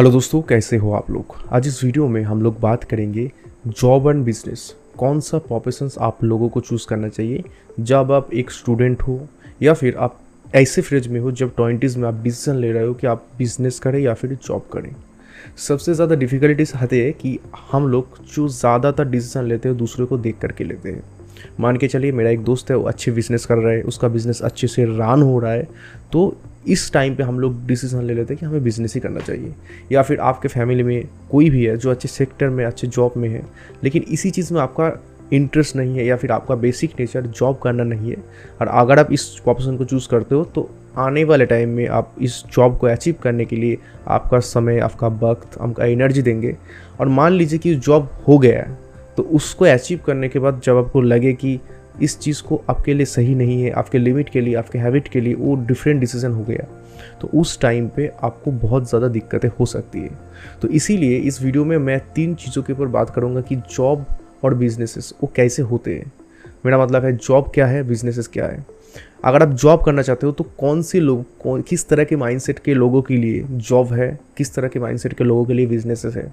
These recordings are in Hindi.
हेलो दोस्तों, कैसे हो आप लोग। आज इस वीडियो में हम लोग बात करेंगे जॉब एंड बिजनेस। कौन सा प्रोफेशंस आप लोगों को चूज़ करना चाहिए जब आप एक स्टूडेंट हो या फिर आप ऐसे फेज में हो जब 20s में आप डिसीजन ले रहे हो कि आप बिजनेस करें या फिर जॉब करें। सबसे ज़्यादा डिफ़िकल्टीज आती है कि हम लोग जो ज़्यादातर डिसीजन लेते हैं दूसरे को देख करके लेते हैं। मान के चलिए मेरा एक दोस्त है, वो अच्छे बिजनेस कर रहा है, उसका बिजनेस अच्छे से रन हो रहा है, तो इस टाइम पे हम लोग डिसीजन ले लेते हैं कि हमें बिजनेस ही करना चाहिए। या फिर आपके फैमिली में कोई भी है जो अच्छे सेक्टर में अच्छे जॉब में है, लेकिन इसी चीज़ में आपका इंटरेस्ट नहीं है या फिर आपका बेसिक नेचर जॉब करना नहीं है, और अगर आप इस प्रोफेशन को चूज़ करते हो तो आने वाले टाइम में आप इस जॉब को अचीव करने के लिए आपका समय, आपका वक्त, आपका एनर्जी देंगे। और मान लीजिए कि जॉब हो गया है, तो उसको अचीव करने के बाद जब आपको लगे कि इस चीज़ को आपके लिए सही नहीं है, आपके लिमिट के लिए, आपके हैबिट के लिए वो डिफरेंट डिसीजन हो गया, तो उस टाइम पे आपको बहुत ज़्यादा दिक्कतें हो सकती है। तो इसीलिए इस वीडियो में मैं 3 चीज़ों के ऊपर बात करूँगा कि जॉब और बिजनेसेस वो कैसे होते हैं। मेरा मतलब है जॉब क्या है, बिजनेसेस क्या है। अगर आप जॉब करना चाहते हो तो किस तरह के माइंडसेट के लोगों के लिए जॉब है, किस तरह के माइंडसेट के लोगों के लिए बिजनेसेस है।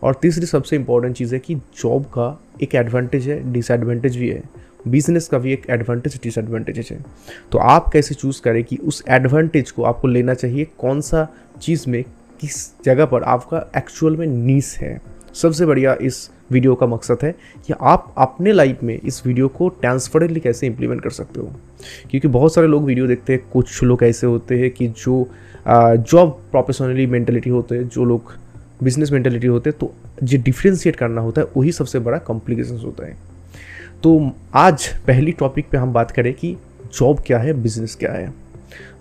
और तीसरी सबसे इंपॉर्टेंट चीज़ है कि जॉब का एक एडवांटेज है, डिसएडवांटेज भी है। बिजनेस का भी एक एडवांटेज डिसएडवांटेज है। तो आप कैसे चूज़ करें कि उस एडवांटेज को आपको लेना चाहिए, कौन सा चीज़ में, किस जगह पर आपका एक्चुअल में नीस है। सबसे बढ़िया इस वीडियो का मकसद है कि आप अपने लाइफ में इस वीडियो को ट्रांसफरेबली कैसे इंप्लीमेंट कर सकते हो। क्योंकि बहुत सारे लोग वीडियो देखते हैं, कुछ लोग ऐसे होते हैं कि जो जॉब प्रोफेशनली मेंटेलिटी होते हैं, जो लोग बिजनेस मेंटेलिटी होते हैं, तो जो डिफ्रेंशिएट करना होता है वही सबसे बड़ा कॉम्प्लिकेशंस होता है। तो आज पहली टॉपिक पे हम बात करें कि जॉब क्या है, बिजनेस क्या है।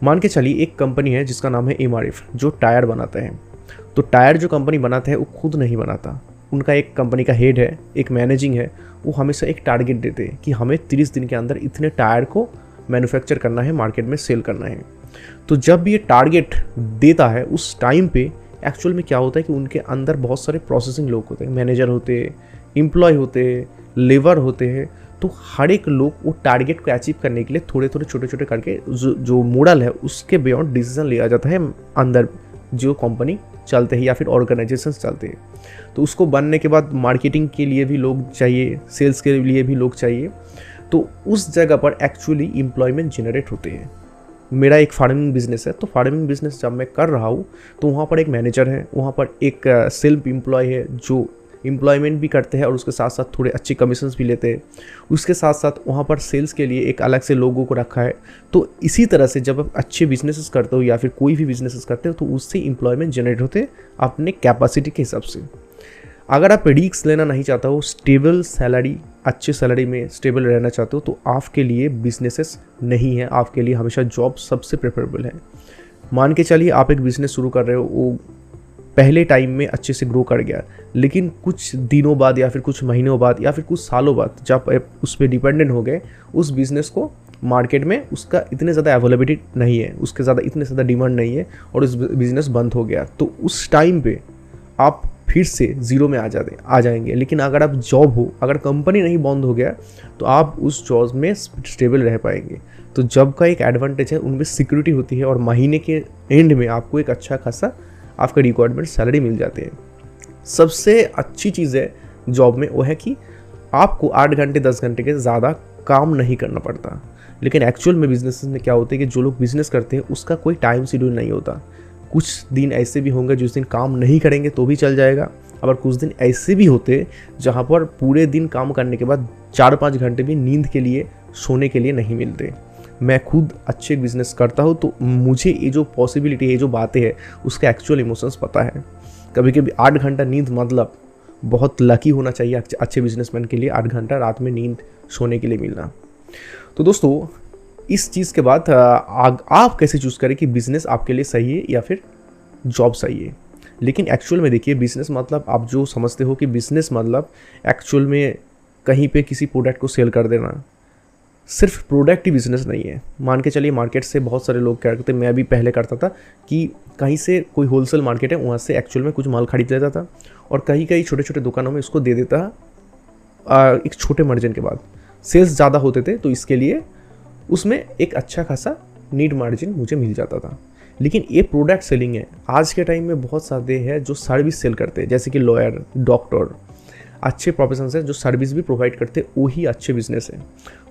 मान के चलिए एक कंपनी है जिसका नाम है MRF, जो टायर बनाता है। तो टायर जो कंपनी बनाता है वो खुद नहीं बनाता, उनका एक कंपनी का हेड है, एक मैनेजिंग है, वो हमेशा एक टारगेट देते हैं कि हमें 30 दिन के अंदर इतने टायर को मैन्युफैक्चर करना है, मार्केट में सेल करना है। तो जब ये टारगेट देता है उस टाइम पे एक्चुअल में क्या होता है कि उनके अंदर बहुत सारे प्रोसेसिंग लोग होते हैं, मैनेजर होते हैं, एम्प्लॉय होते हैं, लेबर होते हैं। तो हर एक लोग वो टारगेट को अचीव करने के लिए थोड़े थोड़े छोटे छोटे करके जो मॉडल है उसके बियॉन्ड डिसीजन लिया जाता है अंदर जो कंपनी चलते हैं या फिर ऑर्गेनाइजेशन चलते हैं। तो उसको बनने के बाद मार्केटिंग के लिए भी लोग चाहिए, सेल्स के लिए भी लोग चाहिए। तो उस जगह पर एक्चुअली एम्प्लॉयमेंट जनरेट होते हैं। मेरा एक फार्मिंग बिजनेस है, तो फार्मिंग बिजनेस जब मैं कर रहा हूँ तो वहाँ पर एक मैनेजर है, वहाँ पर एक सेल्फ एम्प्लॉय है जो एम्प्लॉयमेंट भी करते हैं और उसके साथ साथ थोड़े अच्छे कमीशंस भी लेते हैं। उसके साथ साथ वहाँ पर सेल्स के लिए एक अलग से लोगों को रखा है। तो इसी तरह से जब आप अच्छे बिजनेसेस करते हो या फिर कोई भी बिजनेसेस करते हो तो उससे एम्प्लॉयमेंट जनरेट होते हैं अपने कैपेसिटी के हिसाब से। अगर आप रिस्क लेना नहीं चाहते हो, स्टेबल सैलरी, अच्छे सैलरी में स्टेबल रहना चाहते हो, तो आपके लिए बिजनेसेस नहीं है, आपके लिए हमेशा जॉब सबसे प्रेफरेबल है। मान के चलिए आप एक बिज़नेस शुरू कर रहे हो, वो पहले टाइम में अच्छे से ग्रो कर गया, लेकिन कुछ दिनों बाद या फिर कुछ महीनों बाद या फिर कुछ सालों बाद जब आप उस पर डिपेंडेंट हो गए, उस बिज़नेस को मार्केट में उसका इतने ज़्यादा अवेलेबिलिटी नहीं है, उसके इतने ज़्यादा डिमांड नहीं है और उस बिज़नेस बंद हो गया, तो उस टाइम पे आप फिर से ज़ीरो में आ जाएंगे। लेकिन अगर आप जॉब हो, अगर कंपनी नहीं बंद हो गया, तो आप उस जॉब में स्टेबल रह पाएंगे। तो जॉब का एक एडवांटेज है, उनमें सिक्योरिटी होती है और महीने के एंड में आपको एक अच्छा खासा आपका रिक्वायरमेंट सैलरी मिल जाती है। सबसे अच्छी चीज़ है जॉब में वो है कि आपको 8 घंटे 10 घंटे के ज़्यादा काम नहीं करना पड़ता। लेकिन एक्चुअल में बिजनेस में क्या होता है कि जो लोग बिजनेस करते हैं उसका कोई टाइम शेड्यूल नहीं होता। कुछ दिन ऐसे भी होंगे जिस दिन काम नहीं करेंगे तो भी चल जाएगा, और कुछ दिन ऐसे भी होते जहाँ पर पूरे दिन काम करने के बाद 4-5 घंटे भी नींद के लिए, सोने के लिए नहीं मिलते। मैं खुद अच्छे बिजनेस करता हूँ तो मुझे ये जो पॉसिबिलिटी है, ये जो बातें हैं, उसका एक्चुअल इमोशंस पता है। कभी कभी 8 घंटा नींद मतलब बहुत लकी होना चाहिए अच्छे बिजनेसमैन के लिए, 8 घंटा रात में नींद सोने के लिए मिलना। तो दोस्तों इस चीज़ के बाद आप कैसे चूज़ करें कि बिज़नेस आपके लिए सही है या फिर जॉब सही है। लेकिन एक्चुअल में देखिए, बिज़नेस मतलब आप जो समझते हो कि बिज़नेस मतलब एक्चुअल में कहीं पे किसी प्रोडक्ट को सेल कर देना, सिर्फ प्रोडक्ट ही बिज़नेस नहीं है। मान के चलिए मार्केट से बहुत सारे लोग क्या करते, मैं भी पहले करता था कि कहीं से कोई होलसेल मार्केट है वहाँ से एक्चुअल में कुछ माल खरीद लेता था और कहीं छोटे छोटे दुकानों में उसको दे देता एक छोटे मार्जिन के बाद। सेल्स ज़्यादा होते थे तो इसके लिए उसमें एक अच्छा खासा नीड मार्जिन मुझे मिल जाता था। लेकिन ये प्रोडक्ट सेलिंग है। आज के टाइम में बहुत सारे हैं जो सर्विस सेल करते हैं, जैसे कि लॉयर, डॉक्टर, अच्छे प्रोफेशन है जो सर्विस भी प्रोवाइड करते हैं, वही अच्छे बिजनेस है।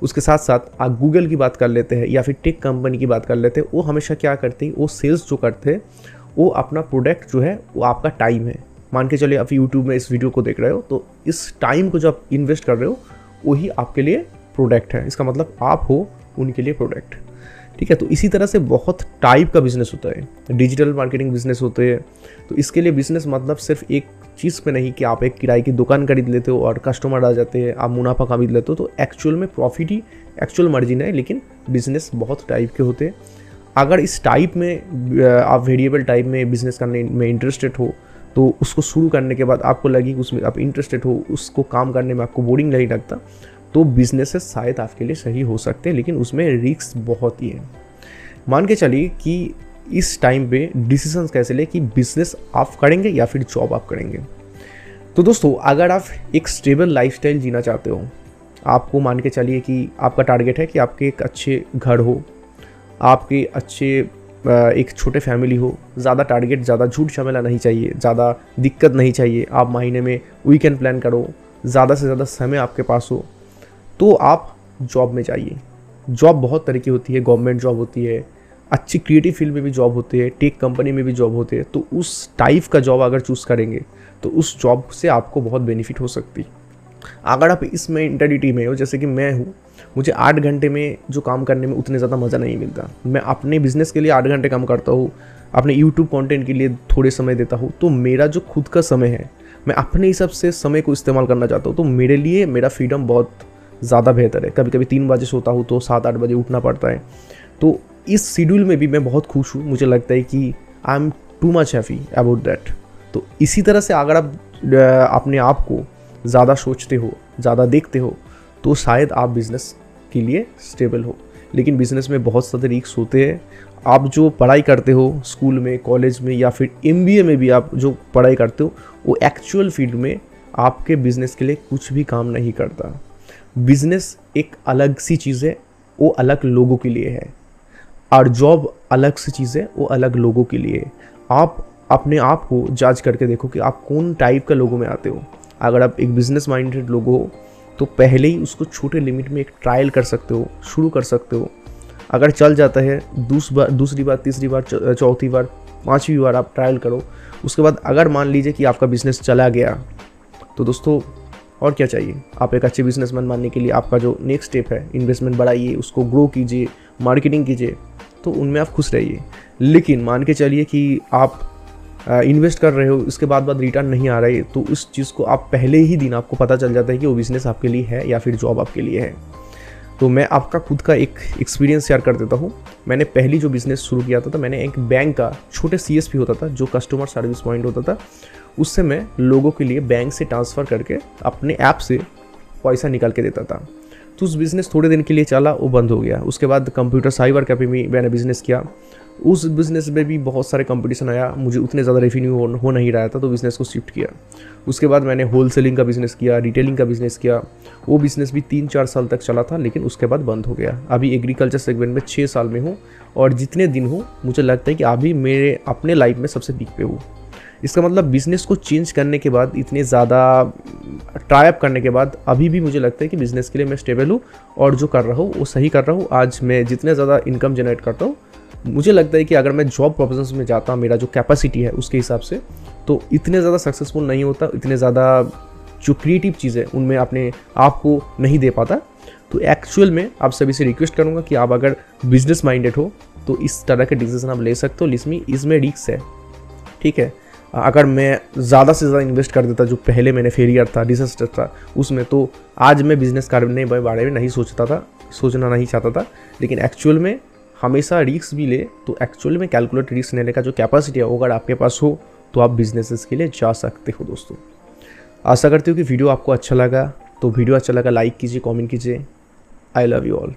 उसके साथ साथ आप गूगल की बात कर लेते हैं या फिर टेक कंपनी की बात कर लेते हैं, वो हमेशा क्या करते हैं, वो सेल्स जो करते हैं वो अपना प्रोडक्ट जो है वो आपका टाइम है। मान के चलिए आप यूट्यूब में इस वीडियो को देख रहे हो, तो इस टाइम को जो आप इन्वेस्ट कर रहे हो वही आपके लिए प्रोडक्ट है। इसका मतलब आप हो उनके लिए प्रोडक्ट, ठीक है। तो इसी तरह से बहुत टाइप का बिजनेस होता है, डिजिटल मार्केटिंग बिजनेस होते हैं। तो इसके लिए बिजनेस मतलब सिर्फ एक चीज़ पे नहीं कि आप एक किराए की दुकान खरीद लेते हो और कस्टमर आ जाते हैं, आप मुनाफा खरीद लेते हो। तो एक्चुअल में प्रॉफिट ही एक्चुअल मार्जिन है, लेकिन बिजनेस बहुत टाइप के होते हैं। अगर इस टाइप में आप वेरिएबल टाइप में बिजनेस करने में इंटरेस्टेड हो, तो उसको शुरू करने के बाद आपको लगी कि उसमें आप इंटरेस्टेड हो, उसको काम करने में आपको बोरिंग नहीं लगता, तो बिजनेसेस शायद आपके लिए सही हो सकते हैं, लेकिन उसमें रिस्क बहुत ही है। मान के चलिए कि इस टाइम पे डिसीजंस कैसे ले कि बिजनेस आप करेंगे या फिर जॉब आप करेंगे। तो दोस्तों, अगर आप एक स्टेबल लाइफस्टाइल जीना चाहते हो, आपको मान के चलिए कि आपका टारगेट है कि आपके एक अच्छे घर हो, आपके अच्छे एक छोटे फैमिली हो, ज़्यादा टारगेट, ज़्यादा झूठ झमेला नहीं चाहिए, ज़्यादा दिक्कत नहीं चाहिए, आप महीने में वीकेंड प्लान करो, ज़्यादा से ज़्यादा समय आपके पास हो, तो आप जॉब में जाइए। जॉब बहुत तरह की होती है, गवर्नमेंट जॉब होती है, अच्छी क्रिएटिव फील्ड में भी जॉब होती है, टेक कंपनी में भी जॉब होती है। तो उस टाइप का जॉब अगर चूज़ करेंगे तो उस जॉब से आपको बहुत बेनिफिट हो सकती है। अगर आप इस मेंटालिटी में हो, जैसे कि मैं हूँ, मुझे 8 घंटे में जो काम करने में उतने ज़्यादा मज़ा नहीं मिलता, मैं अपने बिजनेस के लिए 8 घंटे काम करता हूँ, अपने यूट्यूब कंटेंट के लिए थोड़े समय देता हूँ, तो मेरा जो खुद का समय है, मैं अपने हिसाब से समय को इस्तेमाल करना चाहता हूँ। तो मेरे लिए मेरा फ्रीडम बहुत ज़्यादा बेहतर है। कभी कभी 3 बजे सोता हूँ तो 7-8 बजे उठना पड़ता है। तो इस शेड्यूल में भी मैं बहुत खुश हूँ। मुझे लगता है कि I am too much happy about that. तो इसी तरह से अगर आप अपने आप को ज़्यादा सोचते हो, ज़्यादा देखते हो, तो शायद आप बिज़नेस के लिए स्टेबल हो। लेकिन बिज़नेस में बहुत सारे रिस्क होते हैं। आप जो पढ़ाई करते हो स्कूल में, कॉलेज में या फिर MBA में भी आप जो पढ़ाई करते हो, वो एक्चुअल फील्ड में आपके बिज़नेस के लिए कुछ भी काम नहीं करता। बिज़नेस एक अलग सी चीज़ है, वो अलग लोगों के लिए है, और जॉब अलग सी चीज़ है, वो अलग लोगों के लिए। आप अपने आप को जज करके देखो कि आप कौन टाइप का लोगों में आते हो। अगर आप एक बिजनेस माइंडेड लोग हो, तो पहले ही उसको छोटे लिमिट में एक ट्रायल कर सकते हो, शुरू कर सकते हो। अगर चल जाता है, दूसरी बार, तीसरी बार, चौथी बार, 5वीं बार आप ट्रायल करो। उसके बाद अगर मान लीजिए कि आपका बिजनेस चला गया, तो दोस्तों और क्या चाहिए। आप एक अच्छे बिजनेसमैन बनने के लिए आपका जो नेक्स्ट स्टेप है, इन्वेस्टमेंट बढ़ाइए, उसको ग्रो कीजिए, मार्केटिंग कीजिए, तो उनमें आप खुश रहिए। लेकिन मान के चलिए कि आप इन्वेस्ट कर रहे हो, इसके बाद रिटर्न नहीं आ रहा है, तो उस चीज़ को आप पहले ही दिन आपको पता चल जाता है कि वो बिज़नेस आपके लिए है या फिर जॉब आपके लिए है। तो मैं आपका खुद का एक एक्सपीरियंस शेयर कर देता हूँ। मैंने पहली जो बिज़नेस शुरू किया था, मैंने एक बैंक का छोटे CSP होता था, जो कस्टमर सर्विस पॉइंट होता था, उससे मैं लोगों के लिए बैंक से ट्रांसफ़र करके अपने ऐप से पैसा निकाल के देता था। तो उस बिज़नेस थोड़े दिन के लिए चला, वो बंद हो गया। उसके बाद कंप्यूटर साइबर कैफे में मैंने बिज़नेस किया। उस बिज़नेस में भी बहुत सारे कंपटीशन आया, मुझे उतने ज़्यादा रेवेन्यू हो नहीं रहा था, तो बिज़नेस को शिफ्ट किया। उसके बाद मैंने होलसेलिंग का बिज़नेस किया, रिटेलिंग का बिज़नेस किया। वो बिज़नेस भी 3-4 साल तक चला था, लेकिन उसके बाद बंद हो गया। अभी एग्रीकल्चर सेगमेंट में 6 साल में हूँ, और जितने दिन हो मुझे लगता है कि अभी मेरे अपने लाइफ में सबसे पीक पे हूँ। इसका मतलब बिज़नेस को चेंज करने के बाद, इतने ज़्यादा ट्राई अप करने के बाद, अभी भी मुझे लगता है कि बिज़नेस के लिए मैं स्टेबल हूँ, और जो कर रहा हूँ वो सही कर रहा हूँ। आज मैं जितने ज़्यादा इनकम जनरेट करता हूँ, मुझे लगता है कि अगर मैं जॉब प्रोफेशन में जाता, मेरा जो कैपेसिटी है उसके हिसाब से, तो इतने ज़्यादा सक्सेसफुल नहीं होता, इतने ज़्यादा जो क्रिएटिव चीज़ें उनमें अपने आप को नहीं दे पाता। तो एक्चुअल में आप सभी से रिक्वेस्ट करूँगा कि आप अगर बिजनेस माइंडेड हो, तो इस तरह के डिसीजन आप ले सकते हो। इसमें रिस्क है, ठीक है। अगर मैं ज़्यादा से ज़्यादा इन्वेस्ट कर देता, जो पहले मैंने फेलियर था, डिजास्टर था उसमें, तो आज मैं बिज़नेस करने के बारे में नहीं सोचना नहीं चाहता था। लेकिन एक्चुअल में हमेशा रिस्क भी ले, तो एक्चुअल में कैलकुलेट रिस्क लेने का जो कैपेसिटी है, वो अगर आपके पास हो, तो आप बिजनेसेस के लिए जा सकते हो। दोस्तों, आशा करती हूँ कि वीडियो आपको अच्छा लगा। तो वीडियो अच्छा लगा लाइक कीजिए, कमेंट कीजिए। I love you all.